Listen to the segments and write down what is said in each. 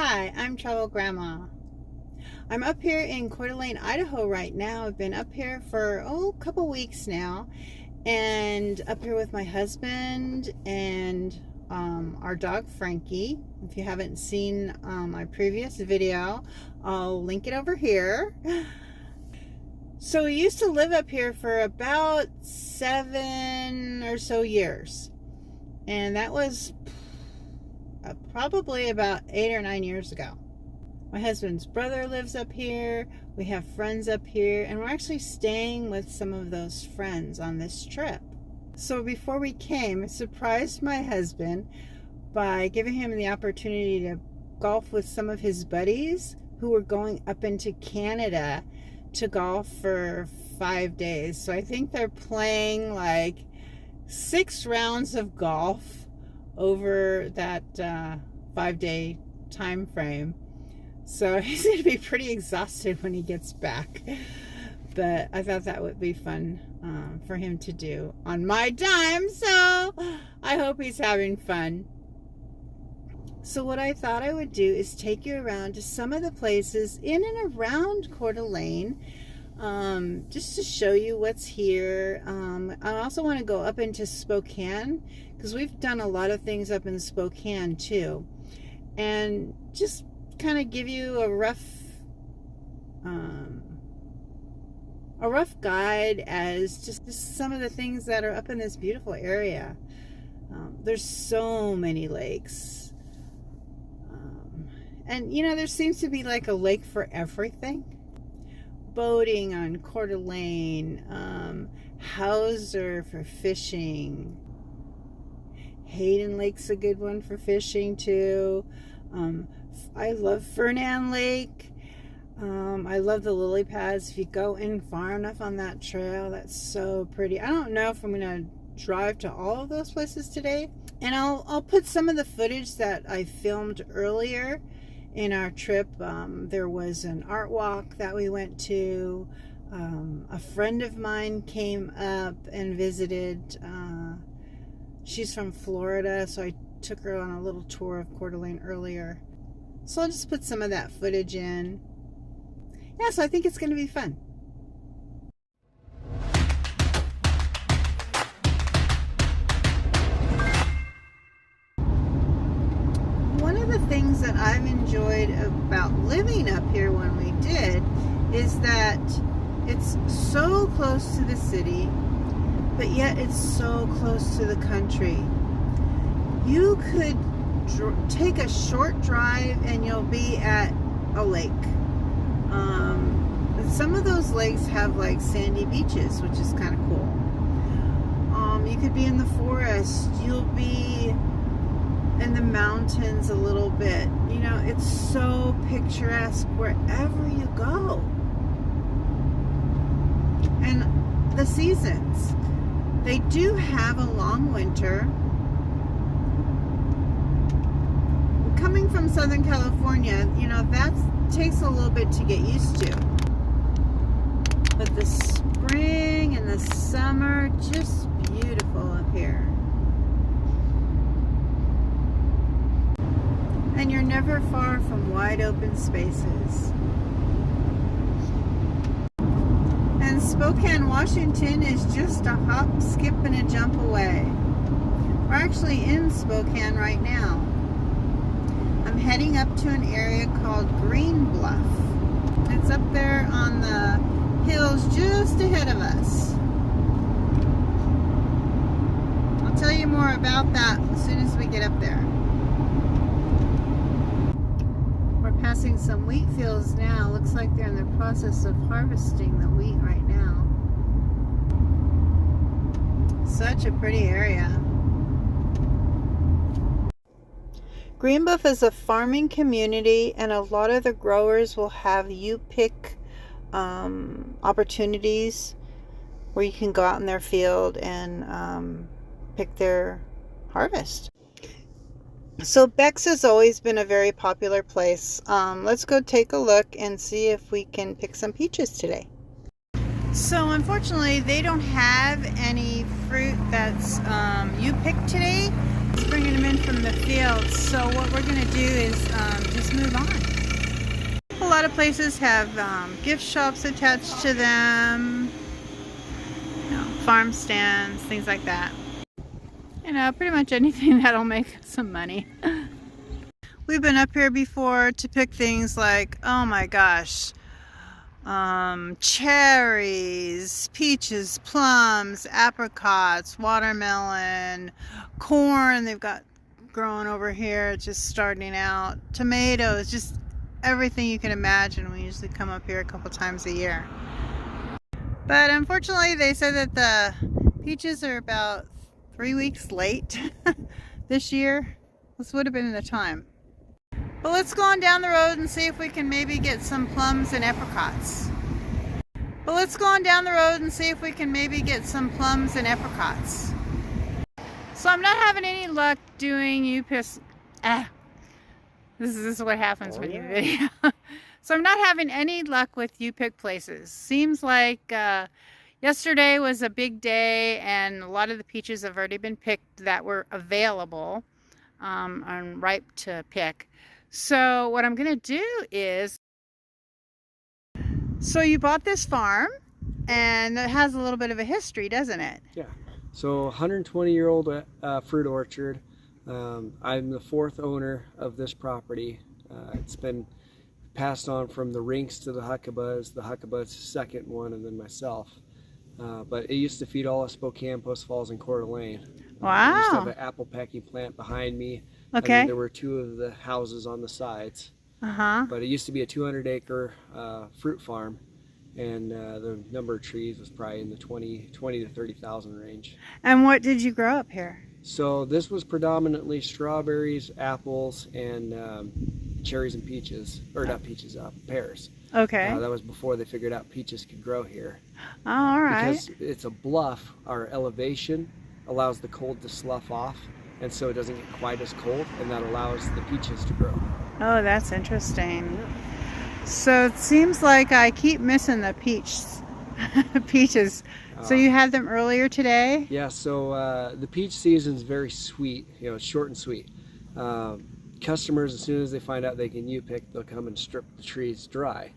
Hi, I'm Travel Grandma. I'm up here in Coeur d'Alene, Idaho right now. I've been up here for a couple weeks now, and up here with my husband and our dog Frankie. If you haven't seen my previous video, I'll link it over here. So we used to live up here for about 7 or so years, and that was probably about 8 or 9 years ago. My husband's brother lives up here. We have friends up here, and we're actually staying with some of those friends on this trip. So before we came, I surprised my husband by giving him the opportunity to golf with some of his buddies who were going up into Canada to golf for 5 days. So I think they're playing like 6 rounds of golf over that 5-day time frame. So he's going to be pretty exhausted when he gets back. But I thought that would be fun for him to do on my dime. So I hope he's having fun. So what I thought I would do is take you around to some of the places in and around Coeur d'Alene, just to show you what's here. I also want to go up into Spokane, because we've done a lot of things up in Spokane too, and just kind of give you a rough guide as just some of the things that are up in this beautiful area. There's so many lakes, and you know, there seems to be like a lake for everything. Boating on Coeur d'Alene, Hauser for fishing. Hayden Lake's a good one for fishing too. I love Fernan Lake. I love the lily pads. If you go in far enough on that trail, that's so pretty. I don't know if I'm gonna drive to all of those places today, and I'll put some of the footage that I filmed earlier in our trip. There was an art walk that we went to. A friend of mine came up and visited. She's from Florida, so I took her on a little tour of Coeur d'Alene earlier. So I'll just put some of that footage in. Yeah, so I think it's going to be fun. One of the things that I've enjoyed about living up here when we did is that it's so close to the city, but yet it's so close to the country. You could take a short drive and you'll be at a lake. Some of those lakes have like sandy beaches, which is kind of cool. You could be in the forest. You'll be in the mountains a little bit. You know, it's so picturesque wherever you go. And the seasons, they do have a long winter. Coming from Southern California, you know, that takes a little bit to get used to. But the spring and the summer, just beautiful up here. And you're never far from wide open spaces. And Spokane, Washington is just a hop, skip, and a jump away. We're actually in Spokane right now. I'm heading up to an area called Green Bluff. It's up there on the hills just ahead of us. I'll tell you more about that as soon as we get up there. We're passing some wheat fields now. Looks like they're in the process of harvesting the wheat right now. Such a pretty area. Green Bluff is a farming community, and a lot of the growers will have you pick opportunities where you can go out in their field and pick their harvest. So Beck's has always been a very popular place. Let's go take a look and see if we can pick some peaches today. So unfortunately, they don't have any fruit that's you picked today. It's bringing them in from the fields. So what we're going to do is just move on. A lot of places have gift shops attached to them, you know, farm stands, things like that. You know, pretty much anything that'll make some money. We've been up here before to pick things like, oh my gosh, cherries, peaches, plums, apricots, watermelon, corn they've got growing over here, just starting out, tomatoes, just everything you can imagine. We usually come up here a couple times a year. But unfortunately, they said that the peaches are about 3 weeks late this year. This would have been the time. But let's go on down the road and see if we can maybe get some plums and apricots. So I'm not having any luck doing this is what happens when you video. So I'm not having any luck with you pick places. Seems like yesterday was a big day and a lot of the peaches have already been picked that were available and ripe to pick. So what I'm gonna do is, so you bought this farm and it has a little bit of a history, doesn't it? Yeah. So 120-year-old fruit orchard. I'm the 4th owner of this property. It's been passed on from the Rinks to the Huckabahs. The Huckabahs second one, and then myself. But it used to feed all of Spokane, Post Falls, and Coeur d'Alene. Wow. I used to have an apple packing plant behind me. Okay. There were 2 of the houses on the sides. Uh-huh. But it used to be a 200-acre fruit farm, and the number of trees was probably in the 20 to 30,000 range. And what did you grow up here? So this was predominantly strawberries, apples, and cherries and peaches, or not peaches, pears. Okay. That was before they figured out peaches could grow here. Oh, all right. Because it's a bluff, our elevation allows the cold to slough off, and so it doesn't get quite as cold, and that allows the peaches to grow. Oh, that's interesting. So it seems like I keep missing the peaches. So you had them earlier today? Yeah, so the peach season is very sweet. You know, it's short and sweet. Customers, as soon as they find out they can U-pick, they'll come and strip the trees dry.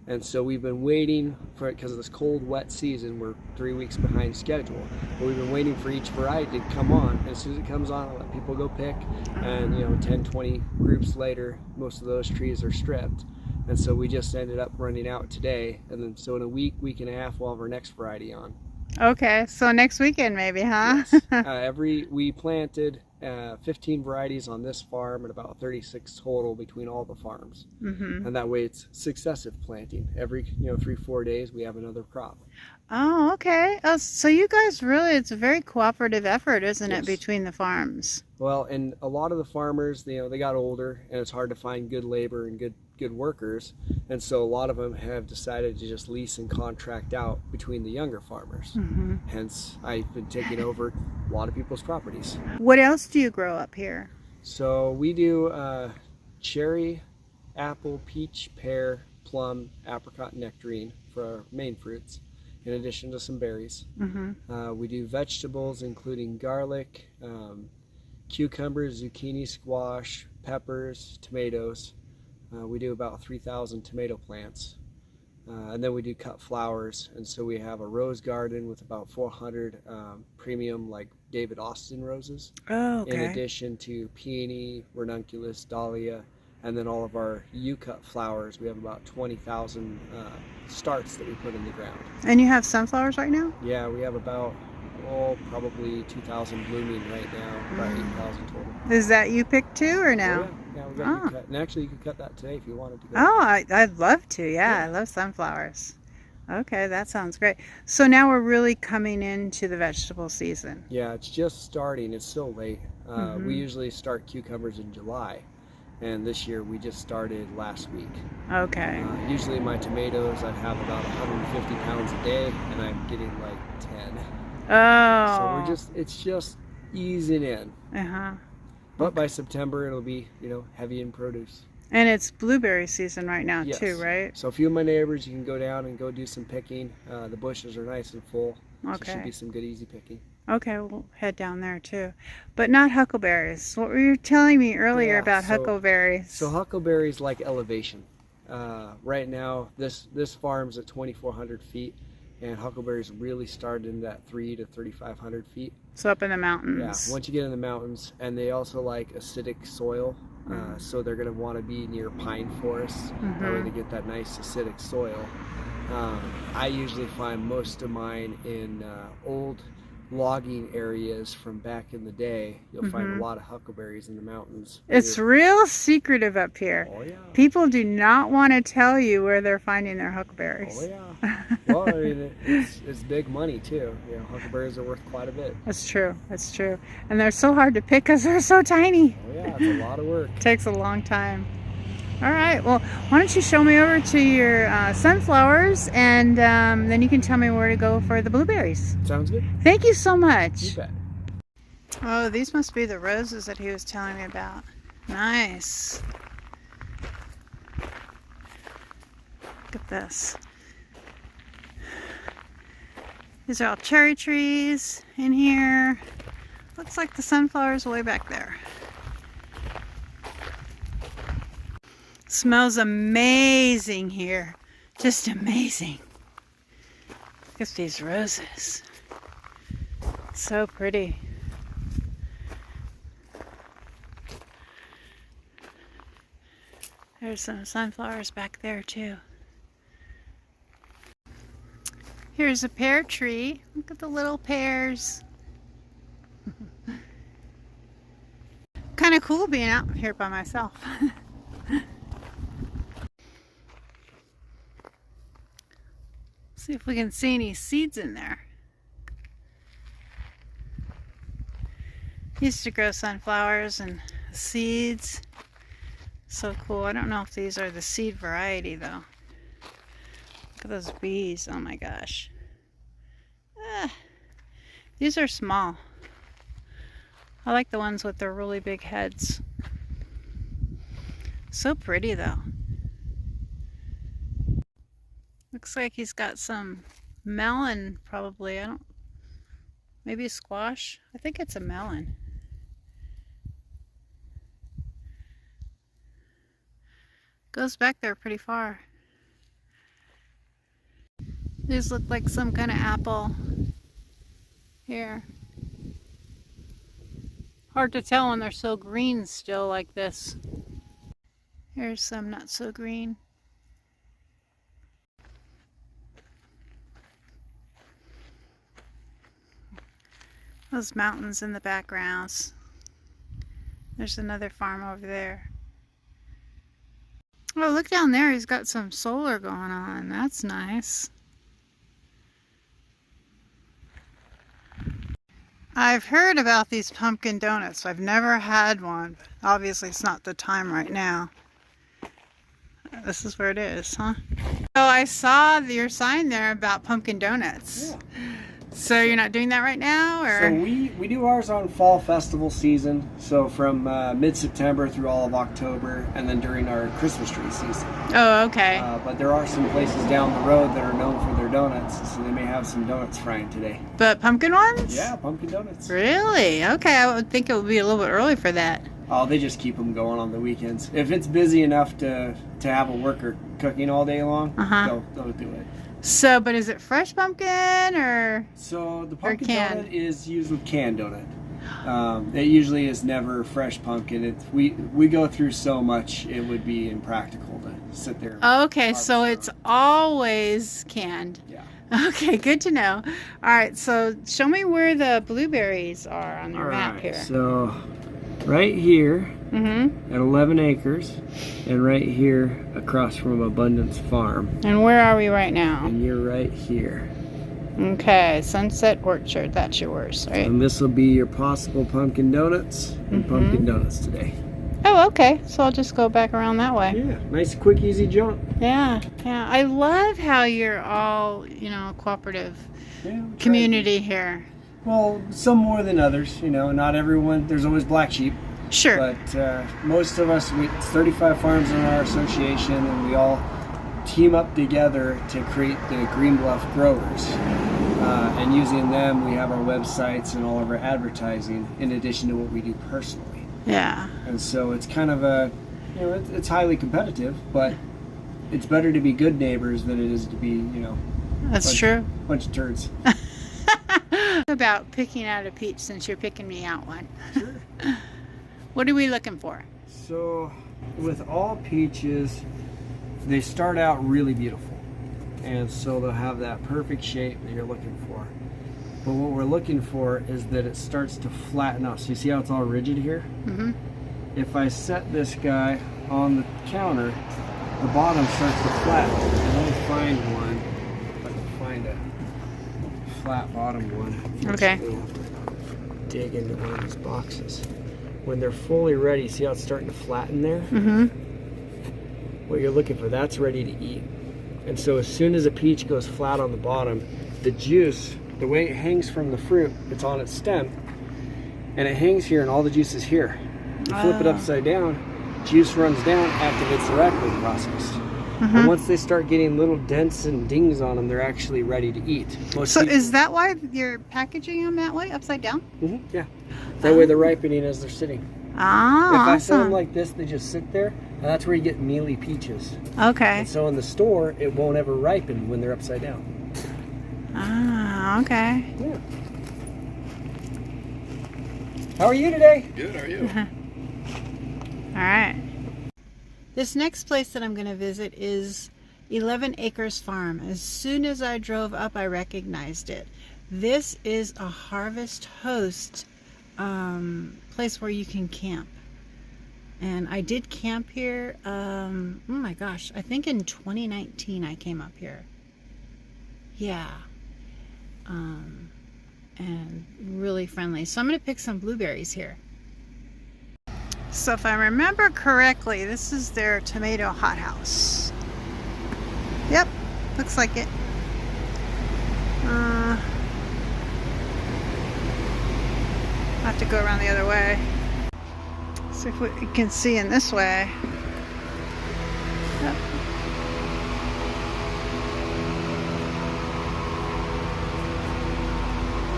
And so we've been waiting for it because of this cold, wet season. We're 3 weeks behind schedule. But we've been waiting for each variety to come on. And as soon as it comes on, I'll let people go pick. And, you know, 10, 20 groups later, most of those trees are stripped. And so we just ended up running out today. And then so in a week and a half, we'll have our next variety on. Okay, so next weekend maybe, huh? Yes. We planted 15 varieties on this farm and about 36 total between all the farms. Mm-hmm. And that way it's successive planting. Every 3-4 days we have another crop. Oh, okay. Oh, so you guys really, it's a very cooperative effort, isn't Yes. it, between the farms? Well, and a lot of the farmers, they got older and it's hard to find good labor and good workers, and so a lot of them have decided to just lease and contract out between the younger farmers. Mm-hmm. Hence, I've been taking over a lot of people's properties. What else do you grow up here? So we do cherry, apple, peach, pear, plum, apricot, and nectarine for our main fruits, in addition to some berries. Mm-hmm. We do vegetables including garlic, cucumbers, zucchini, squash, peppers, tomatoes. We do about 3,000 tomato plants. And then we do cut flowers, and so we have a rose garden with about 400 premium, like David Austin roses. Oh, okay. In addition to peony, ranunculus, dahlia, and then all of our U-cut flowers. We have about 20,000 starts that we put in the ground. And you have sunflowers right now? Yeah, we have about probably 2,000 blooming right now, about 8,000 total. Is that you picked too, or no? Yeah, we got U-cut. And actually, you could cut that today if you wanted to. Oh, I'd love to. Yeah, I love sunflowers. Okay, that sounds great. So now we're really coming into the vegetable season. Yeah, it's just starting. It's so late. We usually start cucumbers in July, and this year we just started last week. Okay. Usually my tomatoes, I have about 150 pounds a day, and I'm getting like 10. Oh. So it's just easing in. Uh-huh. But by September it'll be, heavy in produce. And it's blueberry season right now too, right? So a few of my neighbors, you can go down and go do some picking. The bushes are nice and full. Okay. So it should be some good easy picking. Okay, we'll head down there too. But not huckleberries. What were you telling me earlier about huckleberries? So huckleberries like elevation. Right now, this farm's at 2,400 feet, and huckleberries really start in that 3,000 to 3,500 feet. So up in the mountains. Yeah, once you get in the mountains, and they also like acidic soil, so they're going to want to be near pine forests. That way they get that nice acidic soil. I usually find most of mine in old logging areas from back in the day. You'll find a lot of huckleberries in the mountains. It's real secretive up here. Oh yeah. People do not want to tell you where they're finding their huckleberries. Oh yeah. Well, I mean, it's big money too. You know, huckleberries are worth quite a bit. That's true. That's true. And they're so hard to pick because they're so tiny. Oh yeah, it's a lot of work. It takes a long time. All right, well, why don't you show me over to your sunflowers, and then you can tell me where to go for the blueberries. Sounds good. Thank you so much. You bet. Oh, these must be the roses that he was telling me about. Nice. Look at this. These are all cherry trees in here. Looks like the sunflowers way back there. Smells amazing here. Just amazing. Look at these roses. So pretty. There's some sunflowers back there too. Here's a pear tree. Look at the little pears. Kind of cool being out here by myself. See if we can see any seeds in there. Used to grow sunflowers and seeds. So cool. I don't know if these are the seed variety though. Look at those bees. Oh my gosh. These are small. I like the ones with their really big heads. So pretty though. Looks like he's got some melon probably. Maybe a squash. I think it's a melon. Goes back there pretty far. These look like some kind of apple here. Hard to tell when they're so green still like this. Here's some not so green. Those mountains in the backgrounds. There's another farm over there. Oh, look down there. He's got some solar going on. That's nice. I've heard about these pumpkin donuts. I've never had one. Obviously, it's not the time right now. This is where it is, huh? So I saw your sign there about pumpkin donuts. Yeah. So you're not doing that right now, or? So we do ours on fall festival season. So from mid-September through all of October, and then during our Christmas tree season. Oh, okay. But there are some places down the road that are known for their donuts, so they may have some donuts frying today. But pumpkin ones? Yeah, pumpkin donuts. Really? Okay, I would think it would be a little bit early for that. Oh, they just keep them going on the weekends. If it's busy enough to have a worker cooking all day long, they'll do it. So, but is it fresh pumpkin or? So the pumpkin donut is used with canned donut. It usually is never fresh pumpkin. We go through so much, it would be impractical to sit there. Okay, so it's always canned. Yeah. Okay, good to know. All right, so show me where the blueberries are on your map here. So right here at 11 acres, and right here across from Abundance Farm. And where are we right now? And you're right here. Okay, Sunset Orchard, that's yours, right? And this will be your possible pumpkin donuts and pumpkin donuts today. Oh, okay, so I'll just go back around that way. Yeah, nice, quick, easy jump. Yeah. I love how you're all, cooperative community here. Well, some more than others, not everyone. There's always black sheep. Sure. But most of us, it's 35 farms in our association, and we all team up together to create the Green Bluff Growers. And using them, we have our websites and all of our advertising in addition to what we do personally. Yeah. And so it's kind of a, you know, it's highly competitive, but it's better to be good neighbors than it is to be, you know, That's true. Bunch of turds. About picking out a peach, since you're picking me out one. Sure. What are we looking for? So with all peaches, they start out really beautiful, and so they'll have that perfect shape that you're looking for. But what we're looking for is that it starts to flatten out. So you see how it's all rigid here? Mm-hmm. If I set this guy on the counter, the bottom starts to flatten. And let me find one. If I can find a flat bottom one. Okay. Dig into one of these boxes. When they're fully ready, see how it's starting to flatten there? Mm-hmm. What you're looking for, that's ready to eat. And so as soon as a peach goes flat on the bottom, the juice, the way it hangs from the fruit, it's on its stem, and it hangs here and all the juice is here. You flip it upside down, juice runs down, activates the ripening process. Mm-hmm. And once they start getting little dents and dings on them, they're actually ready to eat. So is that why you're packaging them that way, upside down? Mm-hmm, yeah. That way they're ripening as they're sitting. Ah, if I set them awesome. like this, they just sit there, and that's where you get mealy peaches. Okay. And so in the store, it won't ever ripen when they're upside down. Ah, okay. Yeah. How are you today? Good, how are you? All right. This next place that I'm going to visit is 11 Acres Farm. As soon as I drove up, I recognized it. This is a Harvest Host place where you can camp. And I did camp here, oh my gosh, I think in 2019 I came up here. Yeah. And really friendly. So I'm going to pick some blueberries here. So if I remember correctly, this is their tomato hothouse. Yep, looks like it. I'll have to go around the other way. See if we can see in this way. Yep.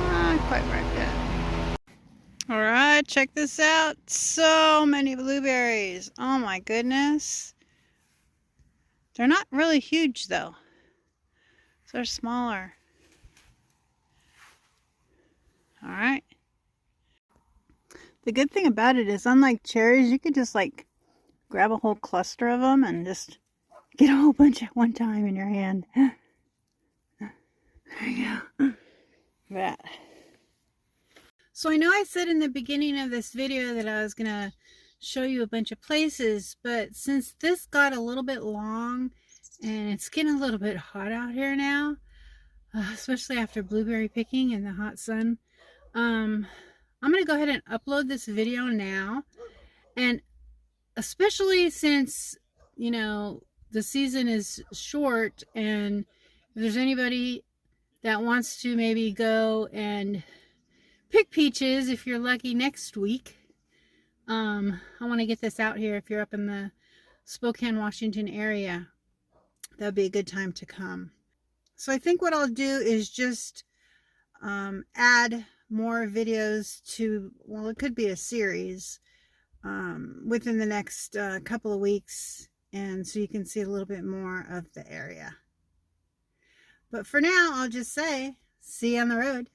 Not quite right yet. All right, check this out. So many blueberries. Oh my goodness. They're not really huge though. They're smaller. All right. The good thing about it is, unlike cherries, you could just like grab a whole cluster of them and just get a whole bunch at one time in your hand. There you go. That. So I know I said in the beginning of this video that I was going to show you a bunch of places, but since this got a little bit long and it's getting a little bit hot out here now, especially after blueberry picking in the hot sun, I'm going to go ahead and upload this video now. And especially since, you know, the season is short, and if there's anybody that wants to maybe go and pick peaches, if you're lucky, next week, I want to get this out here. If you're up in the Spokane, Washington area, that'd be a good time to come. So I think what I'll do is just add more videos to, well, it could be a series within the next couple of weeks, and so you can see a little bit more of the area. But for now, I'll just say, see you on the road.